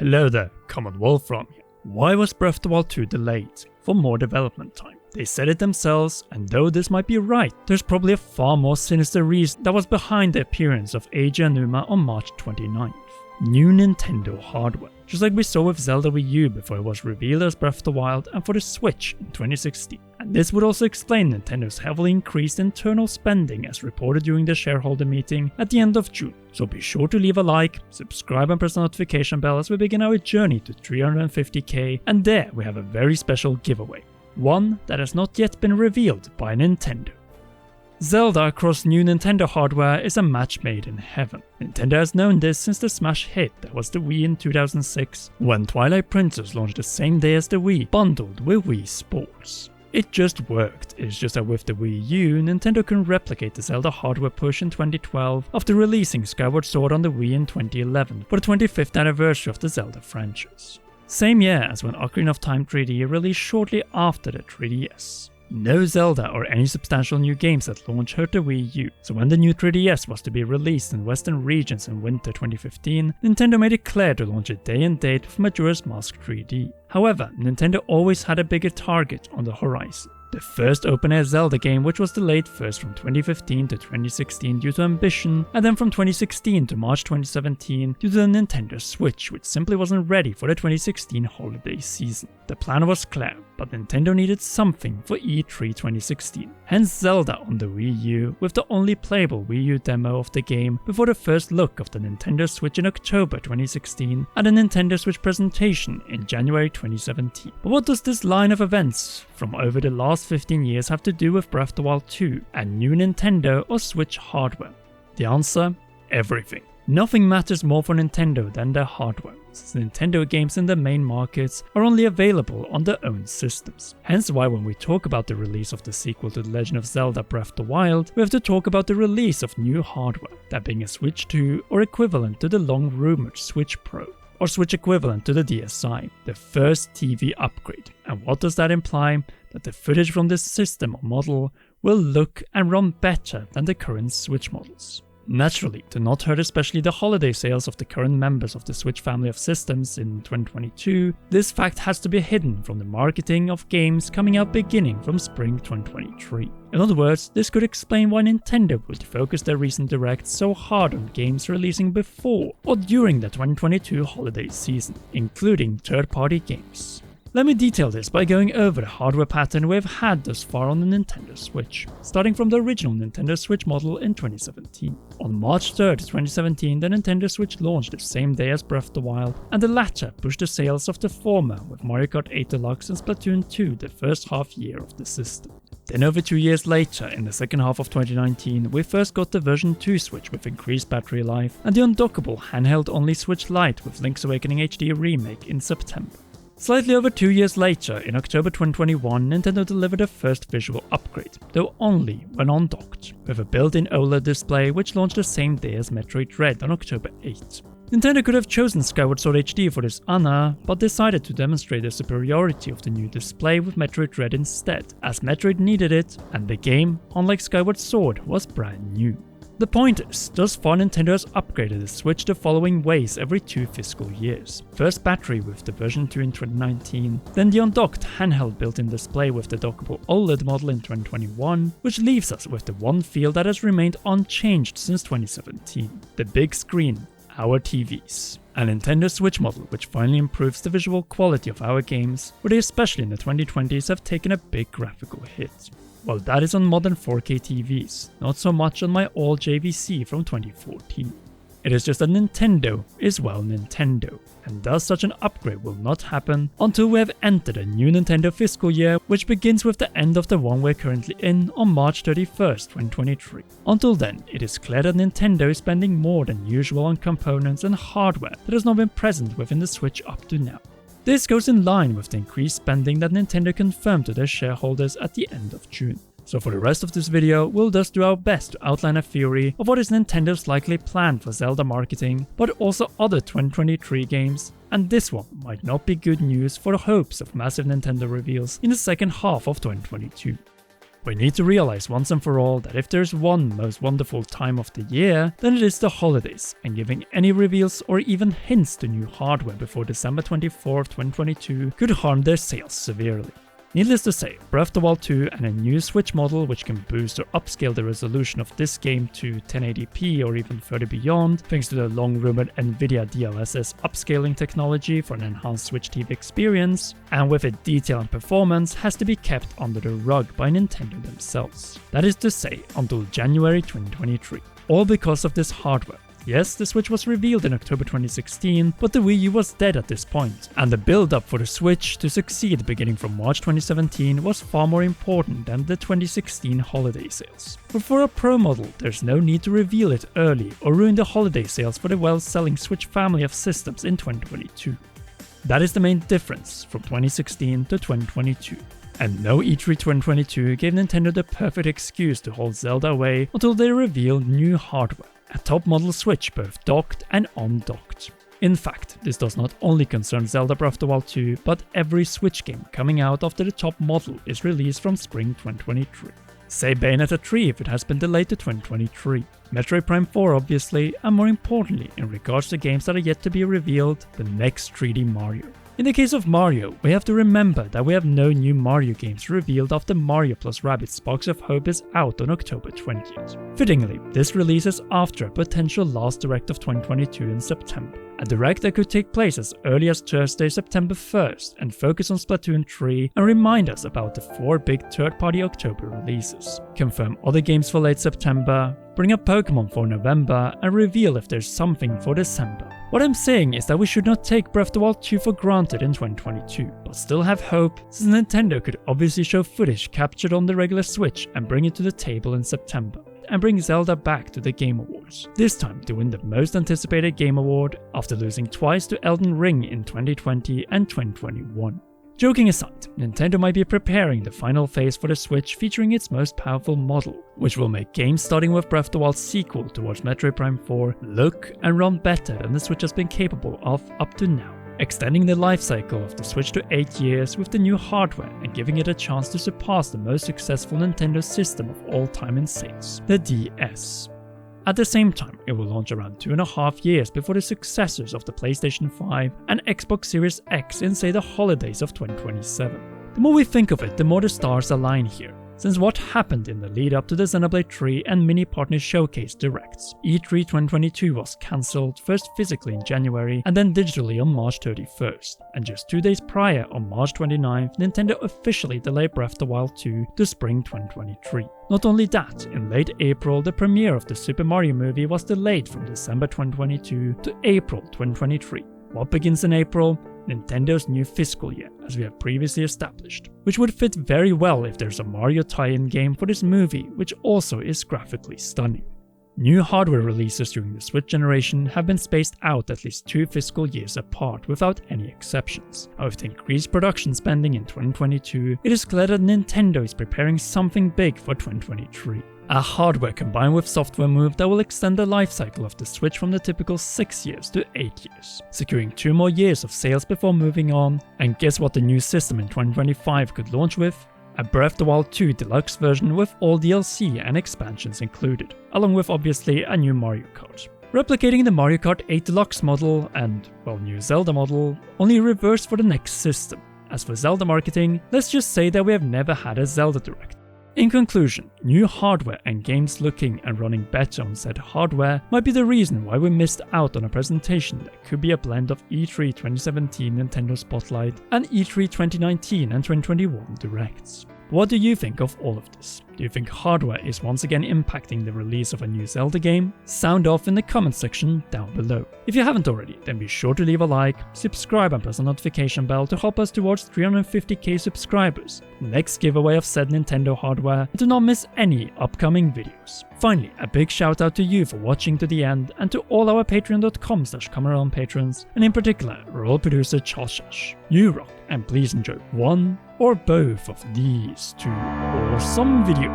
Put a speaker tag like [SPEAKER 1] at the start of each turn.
[SPEAKER 1] Hello there, Common Wolfram here. Why was Breath of the Wild 2 delayed? For more development time. They said it themselves, and though this might be right, there's probably a far more sinister reason that was behind the appearance of Eiji Aonuma on March 29th. New Nintendo hardware. Just like we saw with Zelda Wii U before it was revealed as Breath of the Wild and for the Switch in 2016. And this would also explain Nintendo's heavily increased internal spending as reported during the shareholder meeting at the end of June. So be sure to leave a like, subscribe and press the notification bell as we begin our journey to 350k, and there we have a very special giveaway. One that has not yet been revealed by Nintendo. Zelda across new Nintendo hardware is a match made in heaven. Nintendo has known this since the smash hit that was the Wii in 2006, when Twilight Princess launched the same day as the Wii, bundled with Wii Sports. It just worked, it's just that with the Wii U, Nintendo couldn't replicate the Zelda hardware push in 2012 after releasing Skyward Sword on the Wii in 2011 for the 25th anniversary of the Zelda franchise. Same year as when Ocarina of Time 3D released shortly after the 3DS. No Zelda or any substantial new games at launch hurt the Wii U, so when the new 3DS was to be released in Western regions in winter 2015, Nintendo made it clear to launch it day and date with Majora's Mask 3D. However, Nintendo always had a bigger target on the horizon. The first open-air Zelda game, which was delayed first from 2015 to 2016 due to ambition, and then from 2016 to March 2017 due to the Nintendo Switch, which simply wasn't ready for the 2016 holiday season. The plan was clear, but Nintendo needed something for E3 2016, hence Zelda on the Wii U, with the only playable Wii U demo of the game before the first look of the Nintendo Switch in October 2016 and a Nintendo Switch presentation in January 2017. But what does this line of events from over the last 15 years have to do with Breath of the Wild 2 and new Nintendo or Switch hardware? The answer? Everything. Nothing matters more for Nintendo than their hardware, since Nintendo games in the main markets are only available on their own systems. Hence why when we talk about the release of the sequel to The Legend of Zelda Breath of the Wild, we have to talk about the release of new hardware, that being a Switch 2 or equivalent to the long-rumored Switch Pro, or Switch equivalent to the DSi, the first TV upgrade. And what does that imply? That the footage from this system or model will look and run better than the current Switch models. Naturally, to not hurt especially the holiday sales of the current members of the Switch family of systems in 2022, this fact has to be hidden from the marketing of games coming out beginning from spring 2023. In other words, this could explain why Nintendo would focus their recent Direct so hard on games releasing before or during the 2022 holiday season, including third-party games. Let me detail this by going over the hardware pattern we've had thus far on the Nintendo Switch, starting from the original Nintendo Switch model in 2017. On March 3rd, 2017, the Nintendo Switch launched the same day as Breath of the Wild, and the latter pushed the sales of the former with Mario Kart 8 Deluxe and Splatoon 2 the first half year of the system. Then over 2 years later, in the second half of 2019, we first got the version 2 Switch with increased battery life, and the undockable handheld-only Switch Lite with Link's Awakening HD Remake in September. Slightly over 2 years later, in October 2021, Nintendo delivered a first visual upgrade, though only when undocked, with a built-in OLED display which launched the same day as Metroid Dread on October 8. Nintendo could have chosen Skyward Sword HD for this honor, but decided to demonstrate the superiority of the new display with Metroid Dread instead, as Metroid needed it, and the game, unlike Skyward Sword, was brand new. The point is, thus far Nintendo has upgraded the Switch the following ways every 2 fiscal years. First battery with the version 2 in 2019, then the undocked handheld built-in display with the dockable OLED model in 2021, which leaves us with the one feel that has remained unchanged since 2017, the big screen, our TVs. A Nintendo Switch model which finally improves the visual quality of our games, where they especially in the 2020s have taken a big graphical hit. Well, that is on modern 4K TVs, not so much on my old JVC from 2014. It is just that Nintendo is well Nintendo, and thus such an upgrade will not happen until we have entered a new Nintendo fiscal year, which begins with the end of the one we're currently in on March 31st, 2023. Until then, it is clear that Nintendo is spending more than usual on components and hardware that has not been present within the Switch up to now. This goes in line with the increased spending that Nintendo confirmed to their shareholders at the end of June. So for the rest of this video, we'll thus do our best to outline a theory of what is Nintendo's likely plan for Zelda marketing, but also other 2023 games, and this one might not be good news for the hopes of massive Nintendo reveals in the second half of 2022. We need to realize once and for all that if there's one most wonderful time of the year, then it is the holidays, and giving any reveals or even hints to new hardware before December 24th, 2022 could harm their sales severely. Needless to say, Breath of the Wild 2 and a new Switch model which can boost or upscale the resolution of this game to 1080p or even further beyond, thanks to the long-rumored Nvidia DLSS upscaling technology for an enhanced Switch TV experience, and with it detail and performance, has to be kept under the rug by Nintendo themselves. That is to say, until January 2023. All because of this hardware. Yes, the Switch was revealed in October 2016, but the Wii U was dead at this point, and the build-up for the Switch to succeed beginning from March 2017 was far more important than the 2016 holiday sales. But for a Pro model, there's no need to reveal it early or ruin the holiday sales for the well-selling Switch family of systems in 2022. That is the main difference from 2016 to 2022. And no E3 2022 gave Nintendo the perfect excuse to hold Zelda away until they revealed new hardware. A top model Switch both docked and undocked. In fact, this does not only concern Zelda Breath of the Wild 2, but every Switch game coming out after the top model is released from spring 2023. Say Bayonetta 3 if it has been delayed to 2023. Metroid Prime 4 obviously, and more importantly, in regards to games that are yet to be revealed, the next 3D Mario. In the case of Mario, we have to remember that we have no new Mario games revealed after Mario + Rabbids Sparks of Hope is out on October 20th. Fittingly, this release is after a potential last Direct of 2022 in September. A Direct that could take place as early as Thursday, September 1st and focus on Splatoon 3 and remind us about the 4 big third-party October releases. Confirm other games for late September, bring up Pokemon for November and reveal if there's something for December. What I'm saying is that we should not take Breath of the Wild 2 for granted in 2022, but still have hope, since Nintendo could obviously show footage captured on the regular Switch and bring it to the table in September, and bring Zelda back to the Game Awards, this time to win the most anticipated Game Award after losing twice to Elden Ring in 2020 and 2021. Joking aside, Nintendo might be preparing the final phase for the Switch featuring its most powerful model, which will make games starting with Breath of the Wild's sequel towards Metroid Prime 4 look and run better than the Switch has been capable of up to now, extending the life cycle of the Switch to 8 years with the new hardware and giving it a chance to surpass the most successful Nintendo system of all time in sales, the DS. At the same time, it will launch around 2.5 years before the successors of the PlayStation 5 and Xbox Series X in say the holidays of 2027. The more we think of it, the more the stars align here. Since what happened in the lead up to the Xenoblade 3 and Mini Partner Showcase Directs, E3 2022 was cancelled first physically in January and then digitally on March 31st, and just 2 days prior on March 29th, Nintendo officially delayed Breath of the Wild 2 to spring 2023. Not only that, in late April, the premiere of the Super Mario movie was delayed from December 2022 to April 2023. What begins in April? Nintendo's new fiscal year, as we have previously established, which would fit very well if there's a Mario tie-in game for this movie, which also is graphically stunning. New hardware releases during the Switch generation have been spaced out at least 2 fiscal years apart without any exceptions, and with the increased production spending in 2022, it is clear that Nintendo is preparing something big for 2023. A hardware combined with software move that will extend the lifecycle of the Switch from the typical 6 years to 8 years, securing 2 more years of sales before moving on. And guess what the new system in 2025 could launch with? A Breath of the Wild 2 deluxe version with all DLC and expansions included, along with obviously a new Mario Kart. Replicating the Mario Kart 8 Deluxe model and, well, new Zelda model, only reversed for the next system. As for Zelda marketing, let's just say that we have never had a Zelda Direct. In conclusion, new hardware and games looking and running better on said hardware might be the reason why we missed out on a presentation that could be a blend of E3 2017 Nintendo Spotlight and E3 2019 and 2021 Directs. What do you think of all of this? Do you think hardware is once again impacting the release of a new Zelda game? Sound off in the comment section down below. If you haven't already, then be sure to leave a like, subscribe and press the notification bell to help us towards 350k subscribers, next giveaway of said Nintendo hardware, and do not miss any upcoming videos. Finally, a big shout out to you for watching to the end and to all our patreon.com/ComeAround patrons, and in particular, role producer Choshash. You rock, and please enjoy one or both of these 2 awesome videos.